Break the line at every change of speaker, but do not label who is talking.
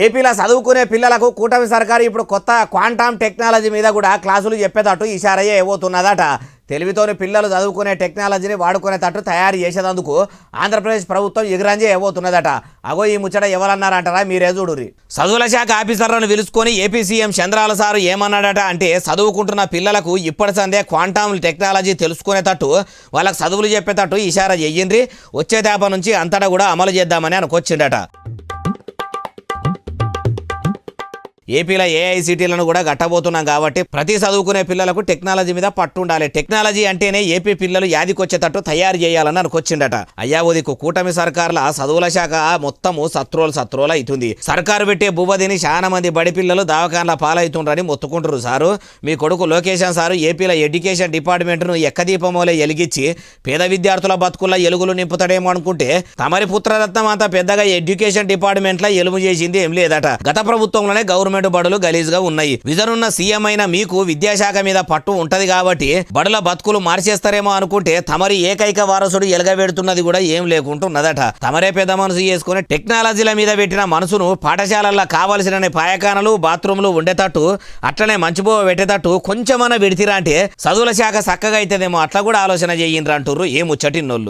ఏపీలో చదువుకునే పిల్లలకు కూటమి సర్కారు ఇప్పుడు కొత్త క్వాంటమ్ టెక్నాలజీ మీద కూడా క్లాసులు చెప్పేటట్టు ఇషారయ్యే ఏవోతున్నదట. తెలివితోని పిల్లలు చదువుకునే టెక్నాలజీని వాడుకునేటట్టు తయారు చేసేందుకు ఆంధ్రప్రదేశ్ ప్రభుత్వం ఎగురంజే ఏవోతున్నదట. అగో ఈ ముచ్చట ఎవరన్నారంటారా, మీరే చూడుర్రి. చదువుల శాఖ ఆఫీసర్లను పిలుచుకొని ఏపీ సీఎం చంద్రాల సారు ఏమన్నాడట అంటే, చదువుకుంటున్న పిల్లలకు ఇప్పటి సందే క్వాంటమ్ టెక్నాలజీ తెలుసుకునేటట్టు వాళ్ళకి చదువులు చెప్పేటట్టు ఇషారా చెయ్యిండ్రి. వచ్చే తేప నుంచి అంతటా కూడా అమలు చేద్దామని అనుకొచ్చిండట. ఏపీలో ఏఐసిటీలను కూడా గట్టబోతున్నాం కాబట్టి ప్రతి చదువుకునే పిల్లలకు టెక్నాలజీ మీద పట్టు ఉండాలి. టెక్నాలజీ అంటేనే ఏపీ పిల్లలు యాదికొచ్చేటట్టు తయారు చేయాలని అనుకొచ్చిండట. అయ్యా ఓదికు కూటమి సర్కారుల చదువుల శాఖ మొత్తము సత్రోలు అవుతుంది. సర్కారు పెట్టే బువ్వదిని చాలా మంది బడి పిల్లలు దవాఖాన్ల పాలవుతుండ్రని మొత్తుకుంటారు. సారు మీ కొడుకు లోకేషన్ సారు ఏపీలో ఎడ్యుకేషన్ డిపార్ట్మెంట్ను ఎక్కదీపమోలే ఎలిగించి పేద విద్యార్థుల బతుకుల్లో ఎలుగులు నింపుతాడేమో అనుకుంటే తమరి పుత్రరత్నం అంతా పెద్దగా ఎడ్యుకేషన్ డిపార్ట్మెంట్లో ఎలుము చేసింది ఏం లేదట. గత ప్రభుత్వంలోనే గవర్నమెంట్ బడులు గలీజ్గా ఉన్నాయి. విజనున్న సీఎం అయిన మీకు విద్యాశాఖ మీద పట్టు ఉంటది కాబట్టి బడుల బతుకులు మార్చేస్తారేమో అనుకుంటే తమరి ఏకైక వారసుడు ఎలగబెడుతున్నది కూడా ఏం లేకుంటున్నదట. తమరే పెద్ద మనసు చేసుకుని టెక్నాలజీల మీద పెట్టిన మనసును పాఠశాలల్లో కావలసిన పాయకానలు బాత్రూములు ఉండేటట్టు అట్లనే మంచిబో పెట్టేటట్టు కొంచెమన్నా పెడితిరా అంటే చదువుల శాఖ చక్కగా అయితేదేమో అట్లా కూడా ఆలోచన చేయండి అంటుర్రు ఏ ముచ్చటిన్నోళ్ళు.